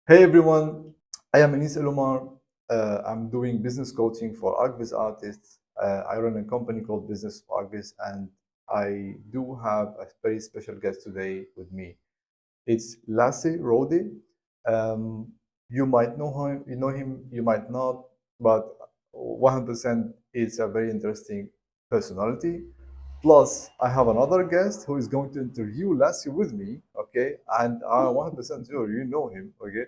Hey everyone, I am Anis Elomar. I'm doing business coaching for Archviz artists. I run a company called Business of Archviz, and I do have a very special guest today with me. It's Lasse Rode. Um, you might know him, you might not, but 100% is a very interesting personality. Plus, I have another guest who is going to interview Lasse with me, okay? And I'm 100% sure you know him, okay?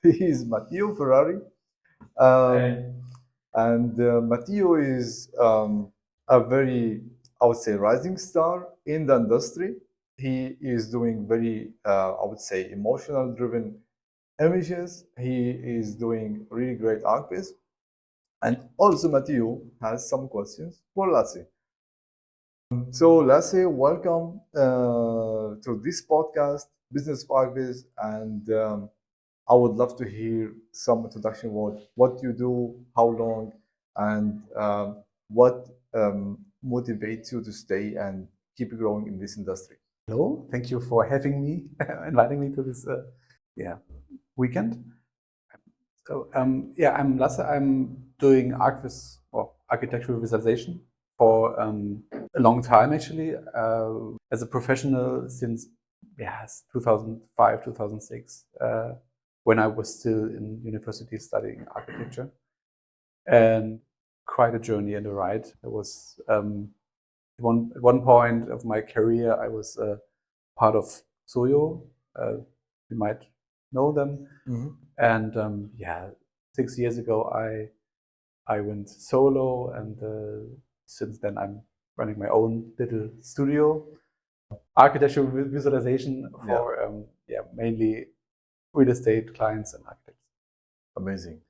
He is Matteo Ferrari. Um, and Matteo is a very, I would say, rising star in the industry. He is doing very, I would say, emotional driven images. He is doing really great artwork. And also, Matteo has some questions for Lasse. So, Lasse, welcome to this podcast, Business of Archviz, and I would love to hear some introduction word, what you do, how long, and what motivates you to stay and keep growing in this industry. Hello, thank you for having me, inviting me to this weekend. So I'm Lasse. I'm doing Archviz or architectural visualization for a long time actually, as a professional since 2005, 2006, when I was still in university studying architecture, and quite a journey and a ride. There was at one point of my career I was part of Xoio. You might know them. And 6 years ago, I went solo, and since then I'm running my own little studio, architectural visualization for mainly real estate clients and architects. Amazing.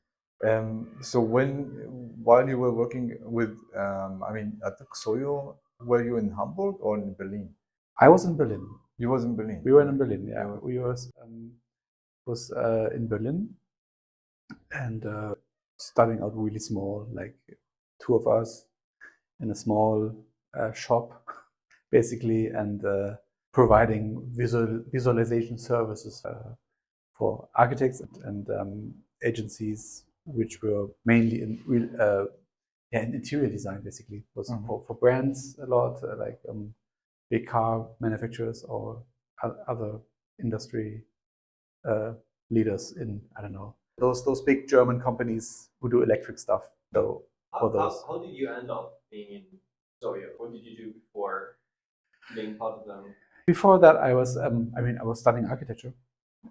So while you were working with, at Xoio, were you in Hamburg or in Berlin? I was in Berlin. You was in Berlin. We were in Berlin. Yeah, we was in Berlin, and starting out really small, like two of us in a small shop, basically, and providing visualization services for architects and agencies, which were mainly in interior design. Basically, it was for brands a lot, like big car manufacturers or other industry leaders in, I don't know, those big German companies who do electric stuff. So how did you end up being in Xoio? What did you do before being part of them? Before that, I was studying architecture,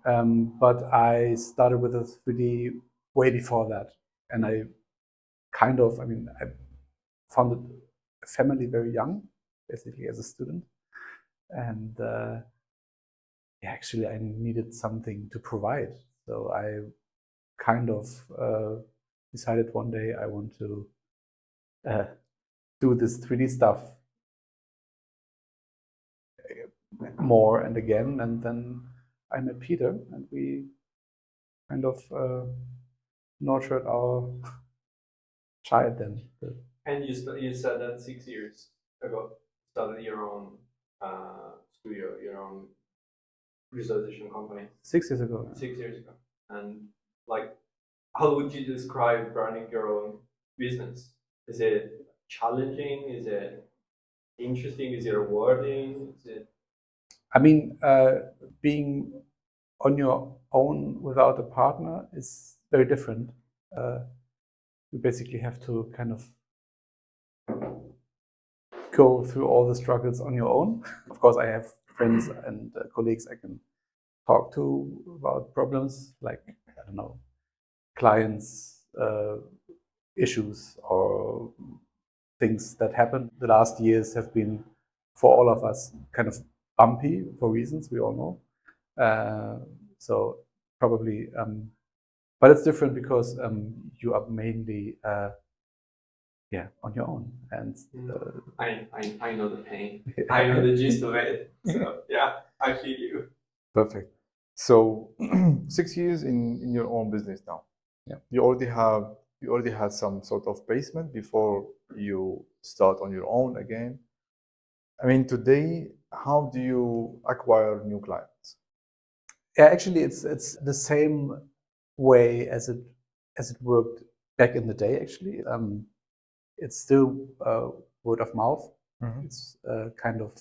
but I started with a 3D way before that, and I founded a family very young, basically as a student, and actually I needed something to provide, so I decided one day I want to do this 3D stuff more and again, and then I met Peter, and we nurtured our child then. And you said that 6 years ago started your own studio, your own visualization company. 6 years ago. 6 years ago, and like, how would you describe running your own business? Is it challenging? Is it interesting? Is it rewarding? Is it? Being on your own without a partner is very different. You basically have to kind of go through all the struggles on your own. Of course, I have friends and colleagues I can talk to about problems like, I don't know, clients' issues or things that happen. The last years have been, for all of us, kind of bumpy for reasons we all know. So probably, but it's different because you are mainly on your own. And I know the pain. I know the gist of it. So yeah, I feel you. Perfect. So 6 years in your own business now. Yeah. You already had some sort of basement before you start on your own again. I mean, today, how do you acquire new clients? Yeah, actually, it's the same way as it worked back in the day. Actually, it's still word of mouth. Mhm. It's kind of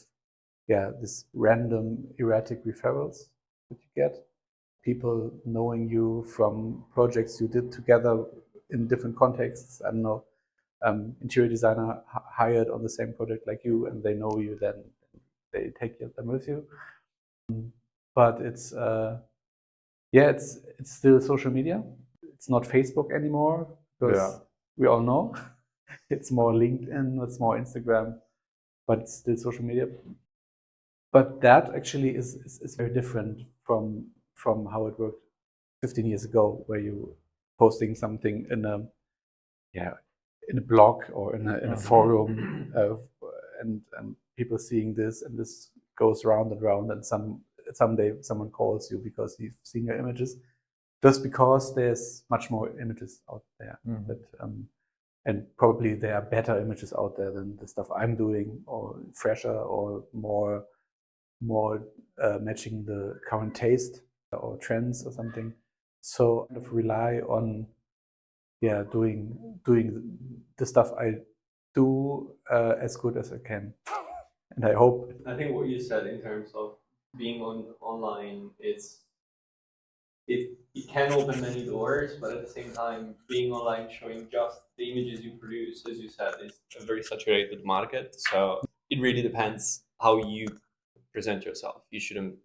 this random erratic referrals that you get, people knowing you from projects you did together in different contexts. I don't know, interior designer hired on the same project like you, and they know you, then they take them with you. But it's it's still social media. It's not Facebook anymore because we all know it's more LinkedIn, it's more Instagram, but it's still social media. But that actually is very different from how it worked 15 years ago, where you posting something in a in a blog or in a forum, and people seeing this, and this goes round and round, and someday someone calls you because he's seen your images, just because there's much more images out there that and probably there are better images out there than the stuff I'm doing, or fresher, or more matching the current taste or trends or something. So kind of rely on doing the stuff I do as good as I can, and I hope. I think what you said in terms of being online, it can open many doors, but at the same time, being online, showing just the images you produce, as you said, is a very saturated market. So it really depends how you present yourself. You shouldn't,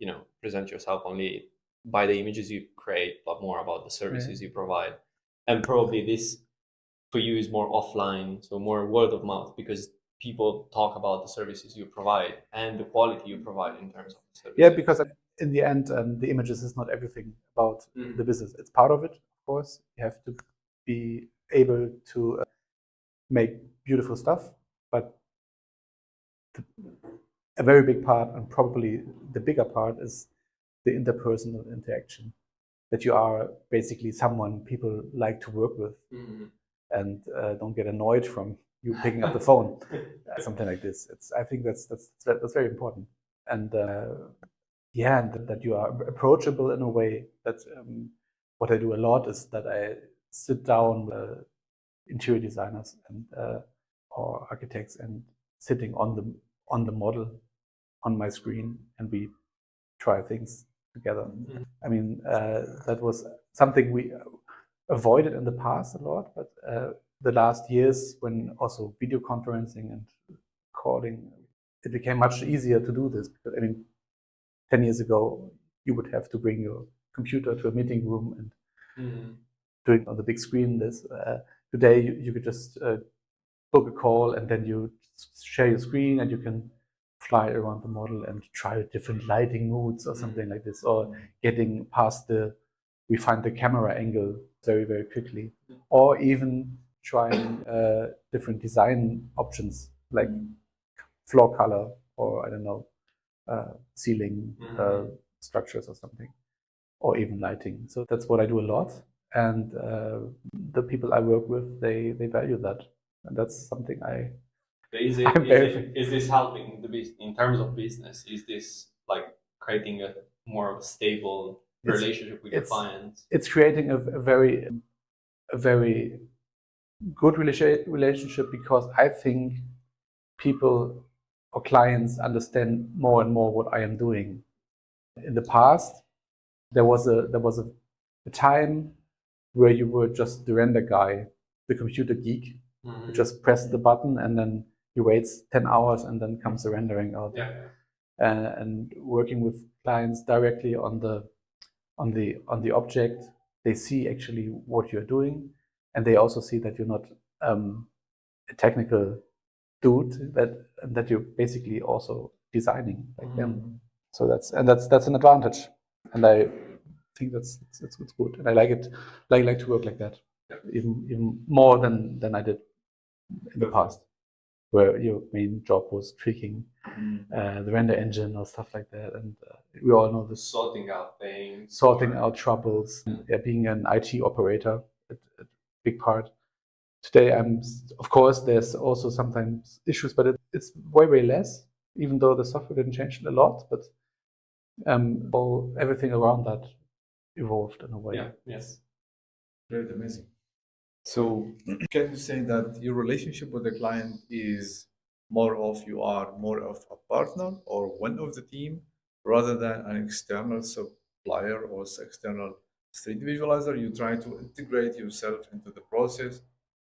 present yourself only by the images you create, but more about the services you provide. And probably this for you is more offline, so more word of mouth, because people talk about the services you provide and the quality you provide in terms of the services. Yeah, because in the end, the images is not everything about the business. It's part of it, of course. You have to be able to make beautiful stuff, but a very big part, and probably the bigger part, is the interpersonal interaction. That you are basically someone people like to work with, and don't get annoyed from you picking up the phone, something like this. I think that's very important, and and that you are approachable in a way. That what I do a lot is that I sit down with interior designers and or architects, and sitting on the model on my screen, and we try things together. I mean, that was something we avoided in the past a lot, but the last years, when also video conferencing and calling, it became much easier to do this. Because I mean, 10 years ago, you would have to bring your computer to a meeting room and do it on the big screen. Today, you could just book a call, and then you share your screen, and you can fly around the model and try different lighting modes or something like this, or getting past we find the camera angle very, very quickly, or even trying different design options like floor color, or I don't know, ceiling structures or something, or even lighting. So that's what I do a lot, and the people I work with, they value that, and that's something Is this helping the business in terms of business? Is this like creating a more stable relationship with your clients? It's creating a very good relationship, because I think people or clients understand more and more what I am doing. In the past, there was a time where you were just the render guy, the computer geek. You just press the button, and then you wait 10 hours, and then comes the rendering out. Yeah. And working with clients directly on the object, they see actually what you're doing, and they also see that you're not a technical dude, that you're basically also designing like them. So that's an advantage, and I think that's good, and I like it. Like to work like that, even more than I did in the past, where your main job was tweaking the render engine or stuff like that, and we all know this. Sorting out things. Sorting out troubles. Yeah, being an IT operator, a big part. Today, of course, there's also sometimes issues, but it's way less, even though the software didn't change a lot. But Everything around that evolved in a way. Yeah, yes. Great, amazing. So, can you say that your relationship with the client is you are more of a partner or one of the team rather than an external supplier or external street visualizer? You try to integrate yourself into the process,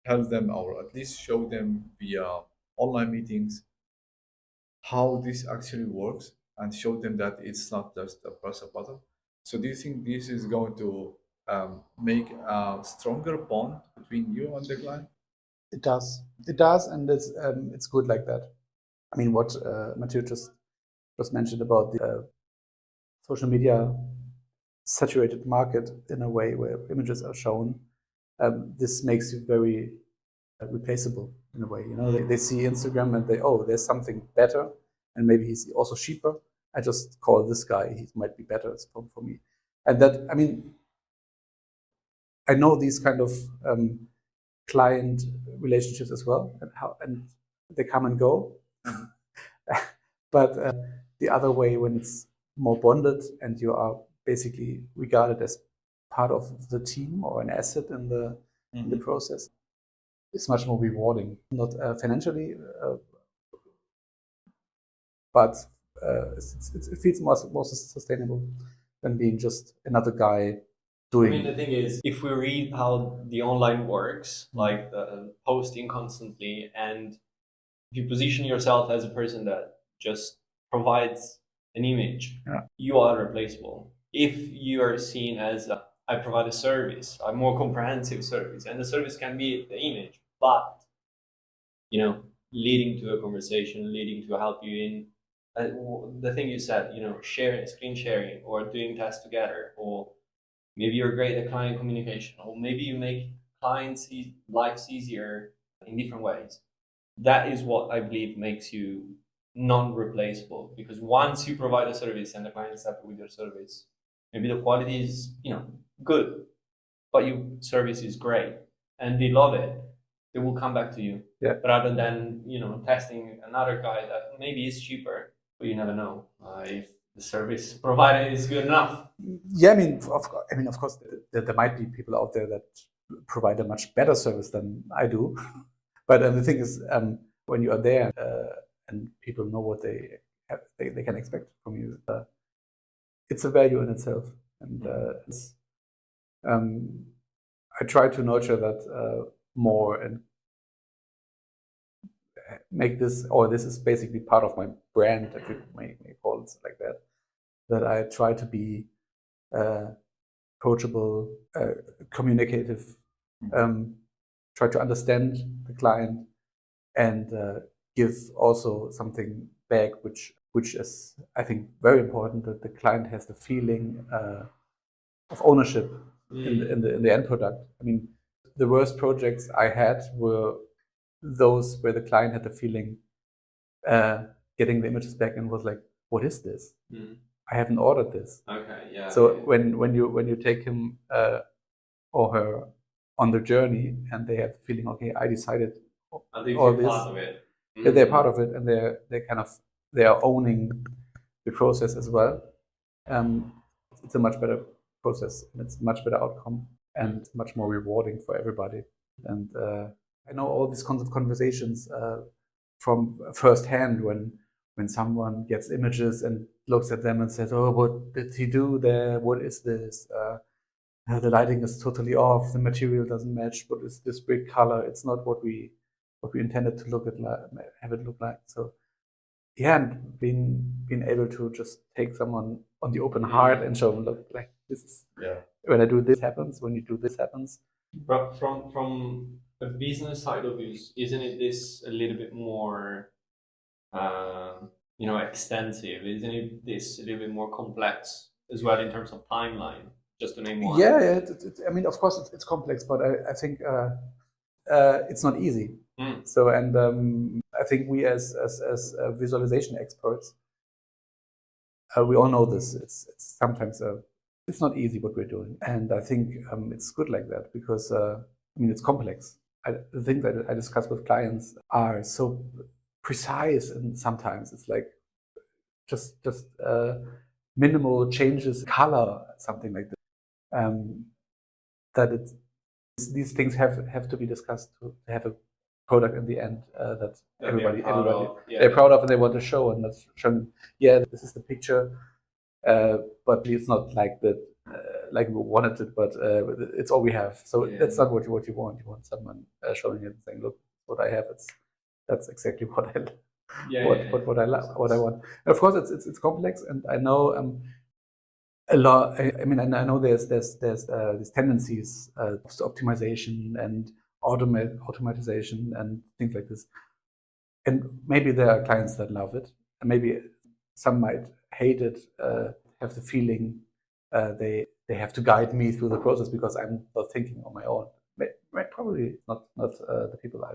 help them, or at least show them via online meetings how this actually works and show them that it's not just a press a button. So do you think this is going to make a stronger bond between you and the client? It does. It does, and it's good like that. I mean, what Mathieu just mentioned about the social media saturated market in a way where images are shown, this makes you very replaceable in a way. You know, they see Instagram and there's something better, and maybe he's also cheaper. I just call this guy; he might be better for me. And that, I mean, I know these kind of client relationships as well, and they come and go. But the other way, when it's more bonded and you are basically regarded as part of the team or an asset in the process, it's much more rewarding. Not financially, but it feels more sustainable than being just another guy doing. I mean, the thing is, if we read how the online works, like posting constantly, and if you position yourself as a person that just provides an image, you are replaceable. If you are seen as I provide a service, a more comprehensive service, and the service can be the image, but leading to a conversation, leading to help you in the thing you said, sharing, screen sharing, or doing tasks together, or maybe you're great at client communication, or maybe you make clients' lives easier in different ways. That is what I believe makes you non-replaceable, because once you provide a service and the client is happy with your service, maybe the quality is good, but your service is great and they love it, they will come back to you. Yeah. Rather than testing another guy that maybe is cheaper, but you never know if the service provided is good enough. Yeah, I mean, of course, there might be people out there that provide a much better service than I do. But the thing is, when you are there and people know what they can expect from you, it's a value in itself. And I try to nurture that more and make this, or this is basically part of my brand, if you may call it like that, that I try to be approachable, communicative, try to understand the client, and give also something back, which is, I think, very important, that the client has the feeling of ownership in the end product. I mean, the worst projects I had were those where the client had the feeling getting the images back and was like, "What is this? I haven't ordered this." Okay, yeah. So when you take him or her on the journey and they have the feeling, okay, I decided all this. Part of it. Yeah, they're part of it, and they are owning the process as well. It's a much better process, and it's a much better outcome, and much more rewarding for everybody. And I know all these kinds of conversations from firsthand when someone gets images and looks at them and says, "Oh, what did he do there? What is this? The lighting is totally off. The material doesn't match. What is this weird color? It's not what we intended to have it look like." So yeah, and being able to just take someone on the open heart and show them, look, like, this is when I do this happens, when you do this happens. But from a business side of views, isn't it this a little bit more extensive? Isn't it this a little bit more complex as well in terms of timeline? Just to name one. Yeah. I mean, of course, it's complex, but I think it's not easy. So, and I think we as visualization experts, we all know this. It's sometimes it's not easy what we're doing, and I think it's good like that, because I mean, it's complex. The things that I discuss with clients are so precise, and sometimes it's like just minimal changes, color, something like that. That these things have to be discussed to have a product in the end that everybody they're proud of and they want to show, and that's showing. Yeah, this is the picture, but it's not like that. Like we wanted it, but it's all we have. So that's not what you want. You want someone showing it and saying, "Look, what I have. That's exactly what I what I want." And of course, it's complex, and I know a lot. I mean, I know there's these tendencies to optimization and automatization and things like this. And maybe there are clients that love it, and maybe some might hate it. Have the feeling they have to guide me through the process because I'm not thinking on my own. Probably not the people I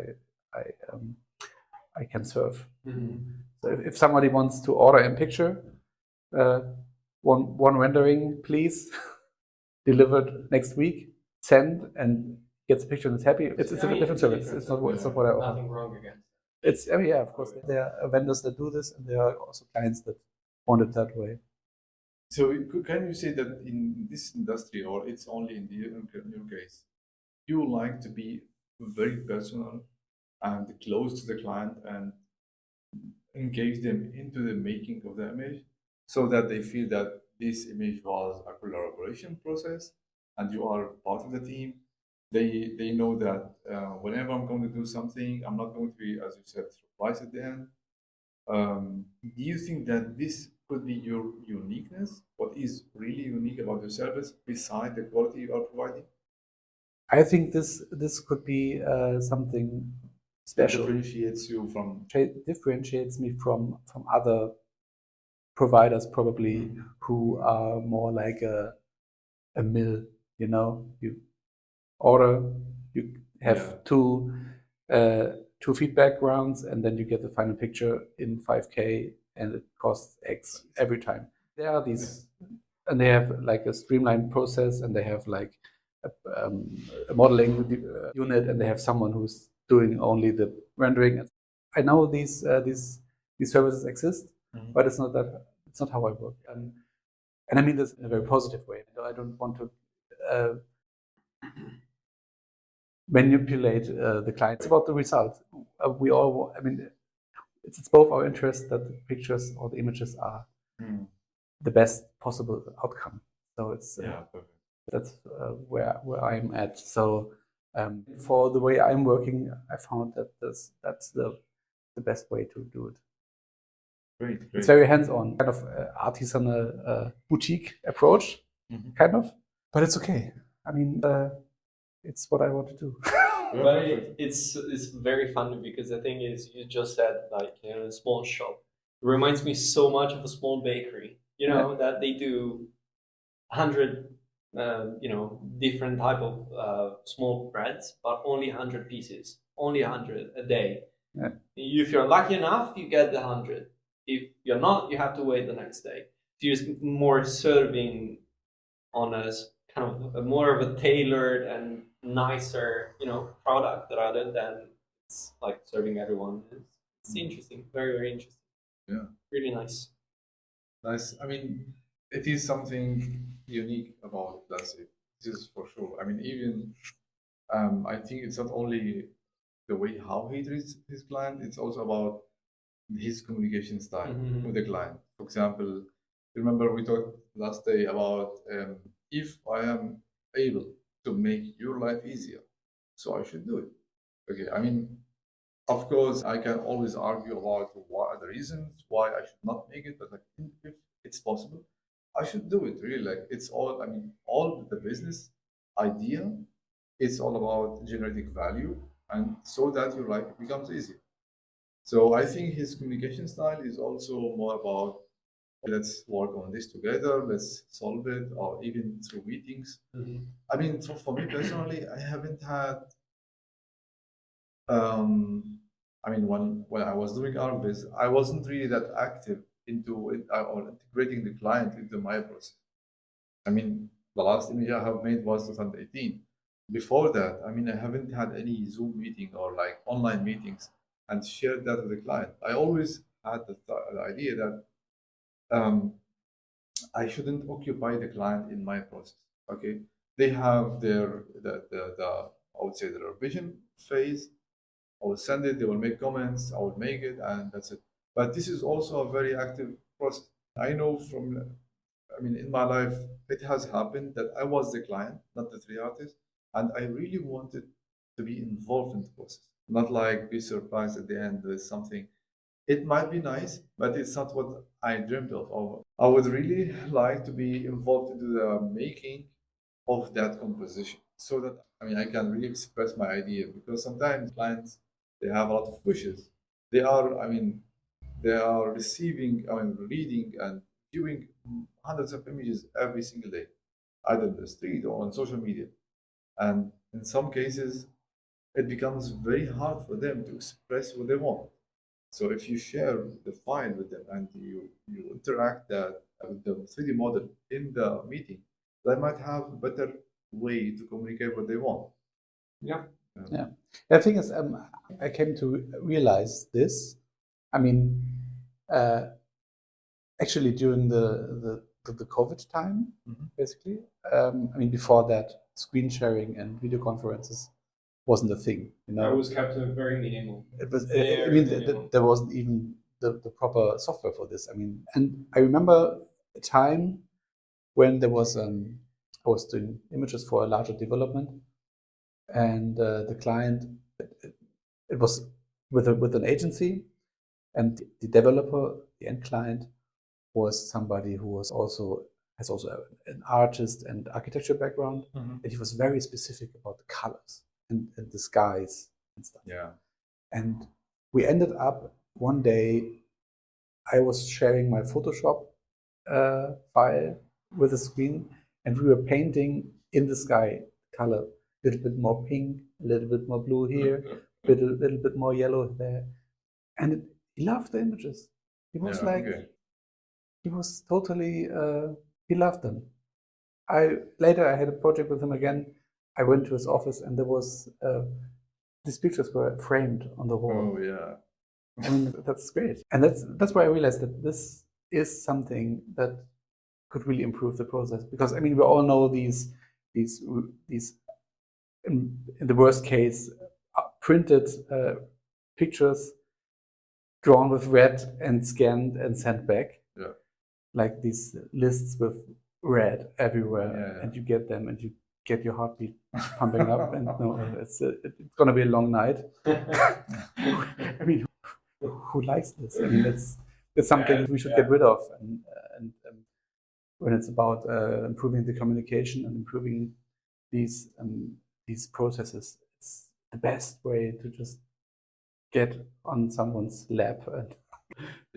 can serve. Mm-hmm. So if somebody wants to order a picture, one rendering, please, delivered next week, send and gets a picture and is happy. It's a different service. It's not what I offer. Nothing wrong against. It's yeah, of course there are vendors that do this, and there are also clients that want it that way. So can you say that in this industry, or it's only in your case, you like to be very personal and close to the client and engage them into the making of the image, so that they feel that this image was a collaboration process and you are part of the team. They know that whenever I'm going to do something, I'm not going to be, as you said, surprised at the end. Do you think that this could be your uniqueness? What is really unique about your service beside the quality you are providing? I think this could be something special. Differentiates you from differentiates me from other providers probably who are more like a mill. You know, you order, you have two feedback rounds, and then you get the final picture in 5K, and it costs X every time. There are these, and they have like a streamlined process, and they have like a modeling unit, and they have someone who's doing only the rendering. I know these services exist, but it's not how I work. And I mean this in a very positive way. I don't want to manipulate the client. It's about the result. We all, I mean, it's both our interest that the pictures or the images are the best possible outcome. So it's that's where I'm at. So for the way I'm working, I found that that's the best way to do it. Great. It's very hands-on, kind of artisanal boutique approach, kind of. But it's okay. I mean, it's what I want to do. But it's very funny because the thing is, you just said like a small shop. It reminds me so much of a small bakery. You know that they do 100 different type of small breads, but only 100 pieces, only 100 a day. Yeah. If you're lucky enough, you get the 100. If you're not, you have to wait the next day. So you're more serving on a kind of more of a tailored and nicer, product rather than it's like serving everyone. It's interesting, very, very interesting. Yeah, really nice. Nice. I mean, it is something unique about Lasse. This is for sure. I mean, even I think it's not only the way how he treats his client; it's also about his communication style with the client. For example, remember we talked last day about if I am able to make your life easier, so I should do it. Okay, I mean, of course, I can always argue about what are the reasons why I should not make it, but like if it's possible, I should do it. Really, like it's all. I mean, all the business idea, it's all about generating value, and so that your life becomes easier. So I think his communication style is also more about let's work on this together, let's solve it, or even through meetings. I mean, for me personally, I haven't had. I mean, when I was doing Archviz, I wasn't really that active into it or integrating the client into my process. I mean, the last image I have made was 2018. Before that, I mean, I haven't had any Zoom meeting or like online meetings and shared that with the client. I always had the idea that I shouldn't occupy the client in my process. Okay, they have the I would say their revision phase. I will send it. They will make comments. I will make it, and that's it. But this is also a very active process. I know from, I mean, in my life, it has happened that I was the client, not the three artists, and I really wanted to be involved in the process, not like be surprised at the end with something. It might be nice, but it's not what I dreamed of. I would really like to be involved into the making of that composition so that I mean I can really express my idea because sometimes clients they have a lot of wishes. They are I mean they are receiving I mean reading and viewing hundreds of images every single day, either in the street or on social media. And in some cases it becomes very hard for them to express what they want. So if you share the file with them and you interact that with the 3D model in the meeting, they might have a better way to communicate what they want. Yeah. Yeah. The thing is, I came to realize this. I mean, actually during the COVID time, basically. I mean, before that, screen sharing and video conferences wasn't a thing. You know, It was kept very minimal. it was. I Very mean, minimal. there wasn't even the proper software for this. I mean, and I remember a time when there was I was doing images for a larger development, and the client it was with an agency, and the developer, the end client, was somebody who was also has also an artist and architecture background, and he was very specific about the colors and the skies and stuff. Yeah. And we ended up one day, I was sharing my Photoshop file with a screen, and we were painting in the sky color, a little bit more pink, a little bit more blue here, a little bit more yellow there. And he loved the images. He was he was totally, he loved them. Later I had a project with him again. I went to his office and there was, these pictures were framed on the wall. Oh yeah. I mean, that's great. And that's where I realized that this is something that could really improve the process. Because I mean, we all know these in the worst case, printed pictures drawn with red and scanned and sent back. Yeah. Like these lists with red everywhere, Yeah. and you get them, and you get your heartbeat pumping up. And no, it's going to be a long night. I mean, who likes this? I mean, it's something we should get rid of. And when it's about improving the communication and improving these processes, it's the best way to just get on someone's lap and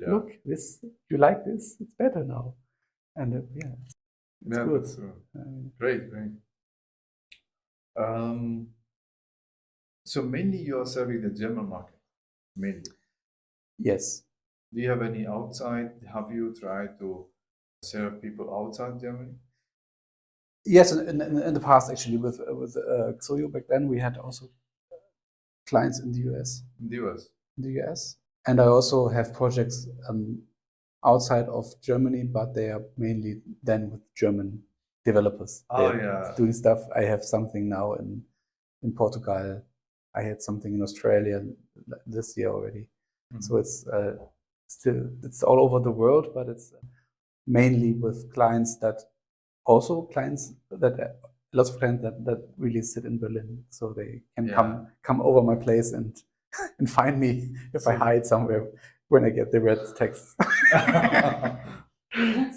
look, this you like this, it's better now. And it's good. That's great. So mainly you are serving the German market, mainly. Yes. Do you have any outside? Have you tried to serve people outside Germany? Yes, in the past, actually, with Xoio back then, we had also clients in the US. In the US. In the US, and I also have projects outside of Germany, but they are mainly then with German developers. They're doing stuff. I have something now in Portugal. I had something in Australia this year already. So it's still it's all over the world, but it's mainly with clients that lots of clients that really sit in Berlin, so they can come over my place and find me if I hide somewhere when I get the red text.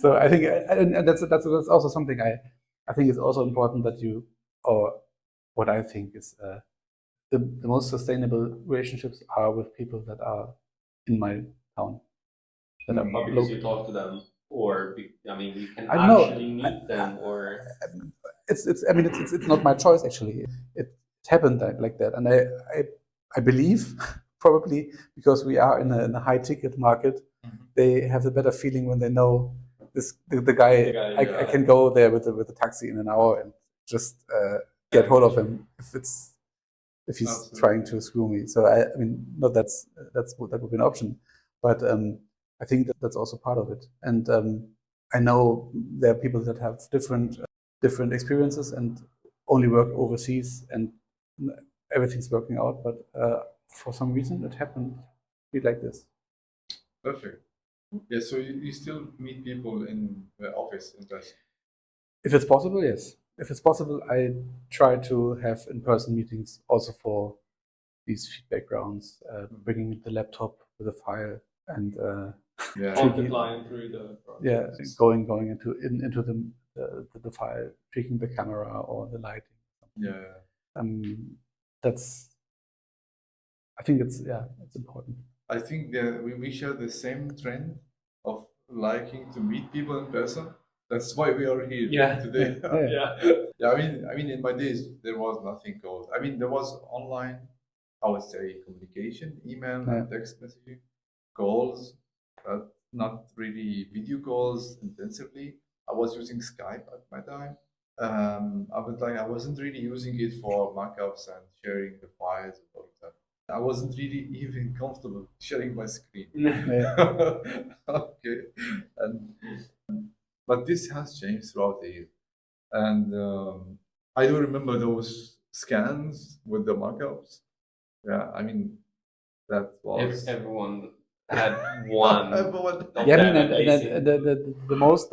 So I think, and that's also something I think is also important that you, or what I think is the most sustainable relationships are with people that are in my town. Not because you talk to them, or I mean, you can meet them, or it's not my choice actually. It happened like that, and I believe probably because we are in a high ticket market, they have a better feeling when they know the guy. I can go there with the taxi in an hour and just get hold of him if he's trying to screw me. So I mean, not that would be an option, but I think that's also part of it. And I know there are people that have different experiences and only work overseas, and everything's working out. But for some reason, it happened like this. Perfect. Yeah, so you still meet people in the office in person? If it's possible, yes. If it's possible, I try to have in-person meetings also for these feedback rounds, bringing the laptop with a file and Yeah. Walk the client through the process. yeah, going into the file, tweaking the camera or the lighting. Yeah. That's. I think it's important. I think that we share the same trend of liking to meet people in person. That's why we are here today. Yeah, I mean, in my days there was nothing called. I mean, there was online, I would say, communication, email, and text messaging, calls, but not really video calls intensively. I was using Skype at my time. I wasn't really using it for markups and sharing the files and all of that. I wasn't really even comfortable sharing my screen. Okay, and but this has changed throughout the year, and I do remember those scans with the markups. Yeah, I mean that was Everyone had one. everyone. Yeah, I mean, and the most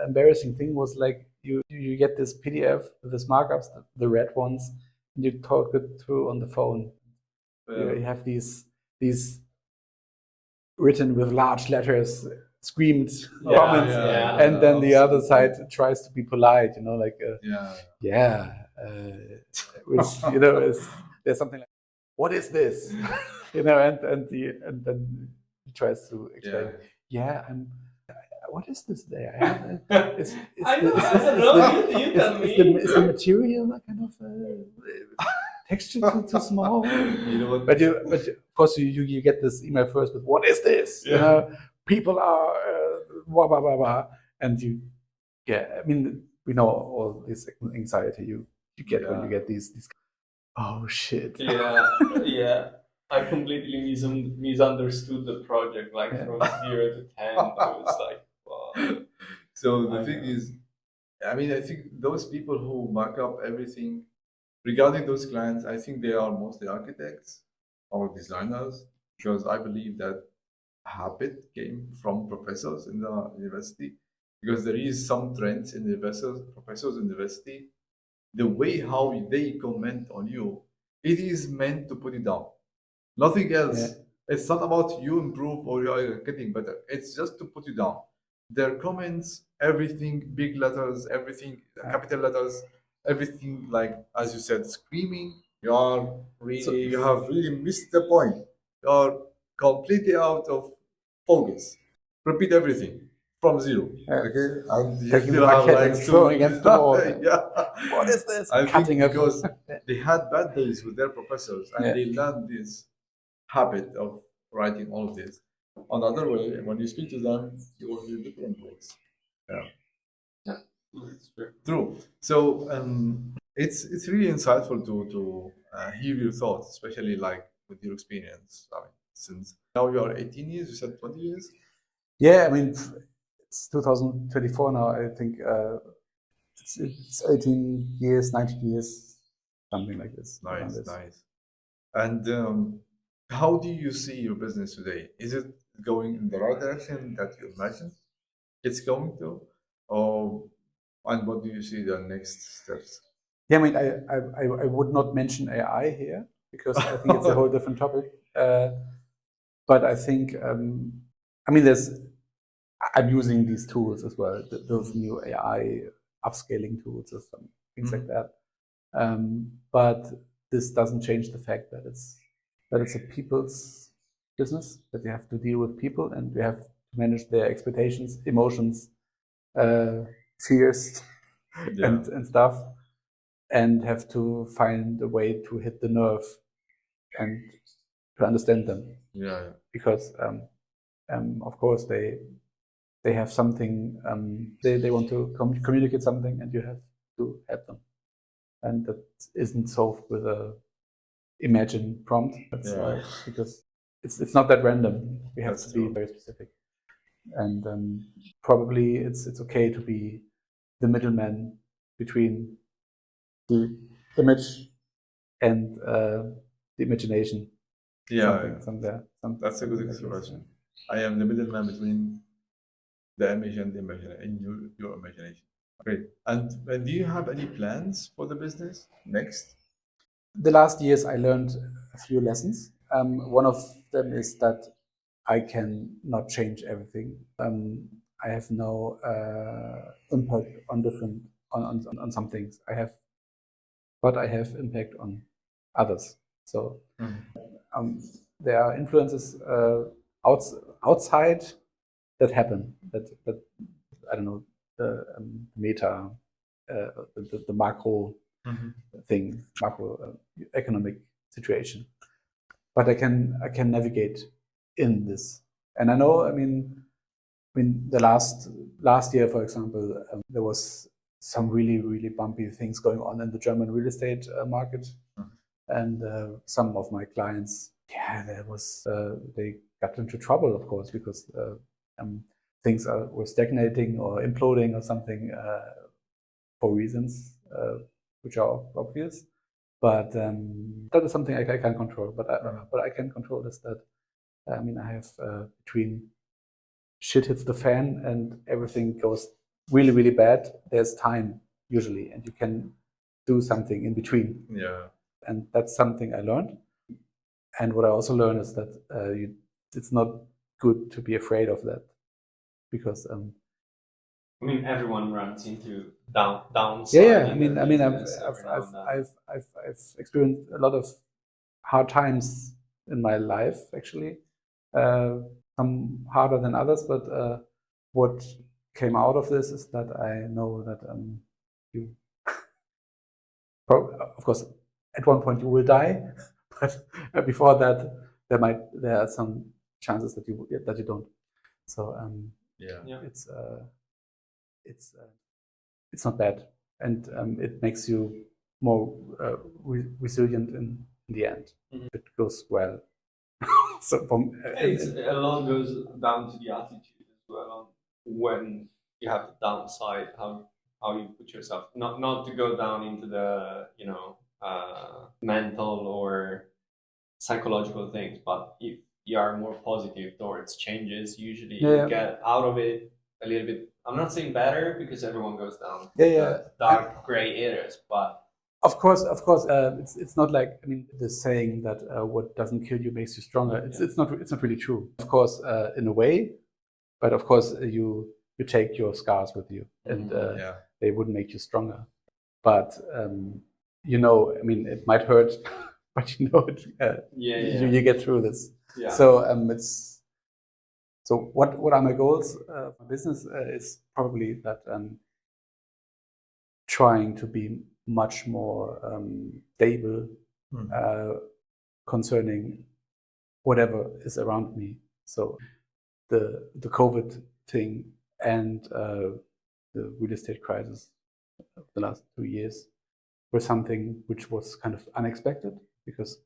embarrassing thing was like you get this PDF with these markups, the red ones, and you talk it through on the phone. You have these written with large letters, screamed comments, and then the other side tries to be polite, like there's something like, what is this? And then he tries to explain. Yeah, what is this there? Is the material kind of texture too small? But of course you get this email first with, what is this? People are blah blah blah blah, and I mean, we know all this anxiety you get when you get these. Oh shit! Yeah. I completely misunderstood the project, like from 0 to 10. I was like, wow. So the thing is, I mean, I think those people who mark up everything regarding those clients, I think they are mostly architects or designers, because I believe that habit came from professors in the university, because there is some trends in the professors in the university. The way how they comment on you, it is meant to put it down. Nothing else. It's not about you improve or you are getting better. It's just to put you down. Their comments, everything, big letters, everything, capital letters, everything, like as you said, screaming. You have really missed the point. You are completely out of focus. Repeat everything from zero. Okay, and you Taking the still have bucket like and throwing against the wall. What is this? I Cutting think because they had bad days with their professors and they learned this habit of writing all of this. On the other way, when you speak to them, you will hear different ways. Yeah, that's true. True. So it's really insightful to hear your thoughts, especially like with your experience. I mean, since now you are 18 years, you said 20 years. Yeah, I mean, it's 2024 now. I think it's 18 years, 19 years, something like this. Nice. And how do you see your business today? Is it going in the right direction that you imagine it's going to, or and what do you see the next steps? Yeah, I mean, I would not mention AI here because I think it's a whole different topic. But I think, I mean, I'm using these tools as well, those new AI upscaling tools or some things like that. But this doesn't change the fact that it's a people's business, that you have to deal with people and you have to manage their expectations, emotions, fears, and stuff, and have to find a way to hit the nerve and to understand them. Because of course they have something, they want to communicate something, and you have to help them, and that isn't solved with a imagine prompt. That's because it's not that random. We have to be very specific. and probably it's okay to be the middleman between the image and the imagination. Yeah, Somewhere. that's a good Something like this, expression. I am the middleman between the image and the your imagination. Great. And do you have any plans for the business next? The last years I learned a few lessons. One of them is that I can not change everything. I have no impact on different on some things. But I have impact on others. So there are influences outside that happen. That I don't know, the meta, the macro thing, macro economic situation. But I can navigate in this, and I know. I mean, the last year, for example, there was some really bumpy things going on in the German real estate market, and some of my clients, yeah, they got into trouble, of course, because things were stagnating or imploding or something for reasons which are obvious. But that is something I can't control. But I can control is that I have between shit hits the fan and everything goes really bad. There's time usually, and you can do something in between. Yeah. And that's something I learned. And what I also learned is that it's not good to be afraid of that, because I mean, everyone runs into downside. yeah. I've experienced a lot of hard times in my life, actually. Some harder than others, but what came out of this is that I know that you, of course, at one point you will die, but before that, there are some chances that you don't. So it's not bad, and it makes you more resilient in the end. It goes well. So a lot goes down to the attitude as well. When you have the downside, how you put yourself, not to go down into the mental or psychological things, but if you are more positive towards changes, usually you get out of it a little bit. I'm not saying better, because everyone goes down the dark gray areas, but of course, it's not like, the saying that what doesn't kill you makes you stronger. It's not really true. Of course, in a way, but of course you take your scars with you, and they would make you stronger. But it might hurt, but you get through this. Yeah. So so what are my goals for business? Is probably that trying to be much more stable concerning whatever is around me. So the COVID thing and the real estate crisis of the last 2 years were something which was kind of unexpected, because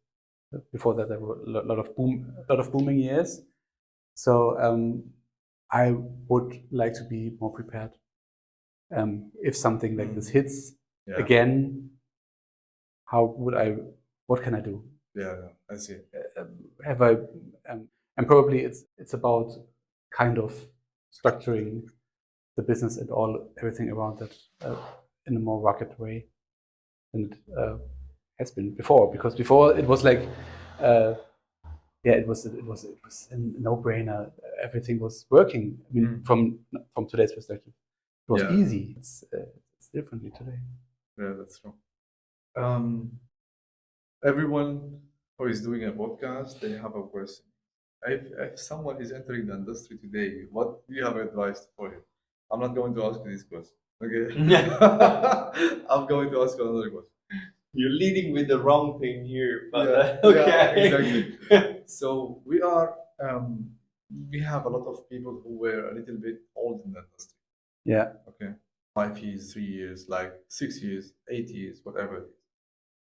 before that there were a lot of booming years. So I would like to be more prepared. If something like this hits again, what can I do? Yeah, I see. Have I, and probably it's about kind of structuring the business and everything around that in a more rugged way than it has been before. Because before it was like, it was a no-brainer. Everything was working. From today's perspective, it was easy. It's differently today. Yeah, that's true. Everyone who is doing a podcast, they have a question. If someone is entering the industry today, what do you have advice for him? I'm not going to ask you this question. Okay. I'm going to ask you another question. You're leading with the wrong thing here, but exactly. So we have a lot of people who were a little bit old in the industry. Yeah. Okay. 5 years, 3 years, like 6 years, 8 years, whatever it is.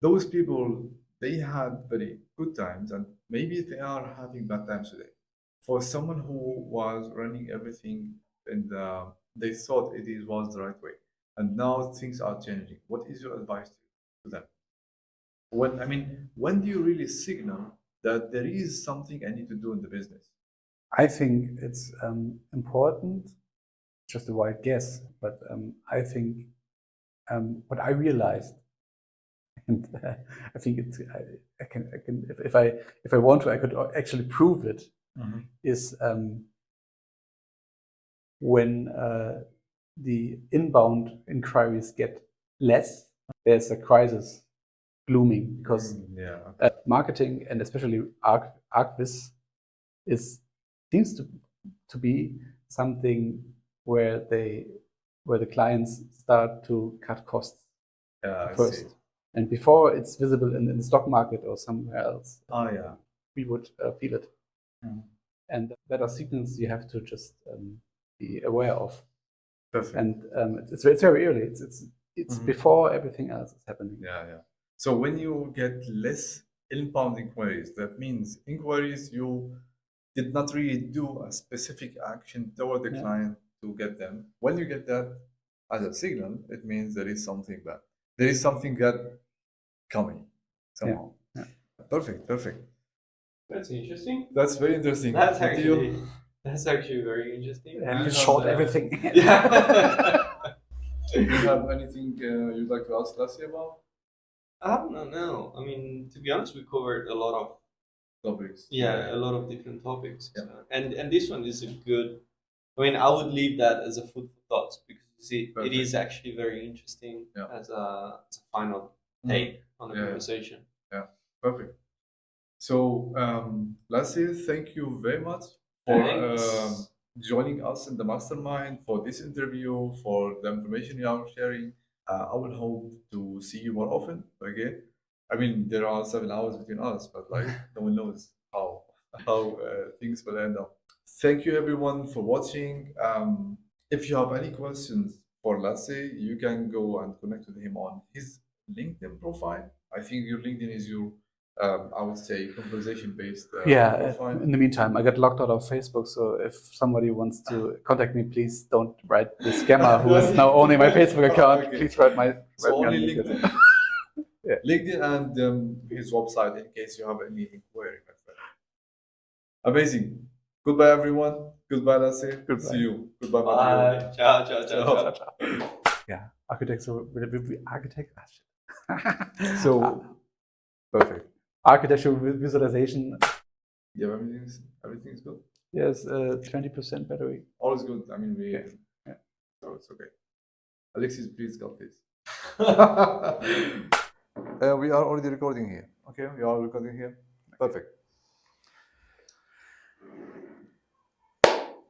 Those people, they had very good times, and maybe they are having bad times today. For someone who was running everything and they thought was the right way, and now things are changing, what is your advice to them? When do you really signal that there is something I need to do in the business? I think it's important, just a wild guess, but I think what I realized, and I think it's, I can, if I want to, I could actually prove it, is when the inbound inquiries get less, there's a crisis blooming because marketing and especially Archviz seems to be something where the clients start to cut costs first. And before it's visible in the stock market or somewhere else, we would feel it. And that are signals you have to just be aware of. Perfect. And it's very early. It's before everything else is happening. So when you get less inbound inquiries, that means inquiries you did not really do a specific action toward the client to get them. When you get that as a signal, it means there is something bad. There is something good coming somehow. Perfect. That's interesting. That's very interesting. That's actually very interesting. Yeah, short everything. Yeah. Do you have anything you'd like to ask Lassie about? No. I mean, to be honest, we covered a lot of topics. A lot of different topics. And this one is a good. I mean, I would leave that as a food for thought because you see, it is actually very interesting as a final take on the conversation. Yeah, perfect. So, Lassie, thank you very much for joining us in the mastermind, for this interview, for the information you are sharing. I will hope to see you more often again. I mean, there are 7 hours between us, but like no one knows how things will end up. Thank you everyone for watching. If you have any questions for Lasse, you can go and connect with him on his LinkedIn profile. I think your LinkedIn is your, I would say, conversation-based profile. In the meantime, I got locked out of Facebook, so if somebody wants to contact me, please don't write the scammer who is now owning my Facebook account. Please write me on LinkedIn. LinkedIn and his website in case you have any inquiry. Amazing. Goodbye, everyone. Goodbye, Lasse. Goodbye. See you. Goodbye. Bye. Ciao. Yeah, architecture will be architect. So perfect. Architectural visualization. Yeah, everything is good. Yes, 20% battery. All is good. I mean, so it's okay. Alexis, please got this. We are already recording here. Okay, we are recording here. Perfect.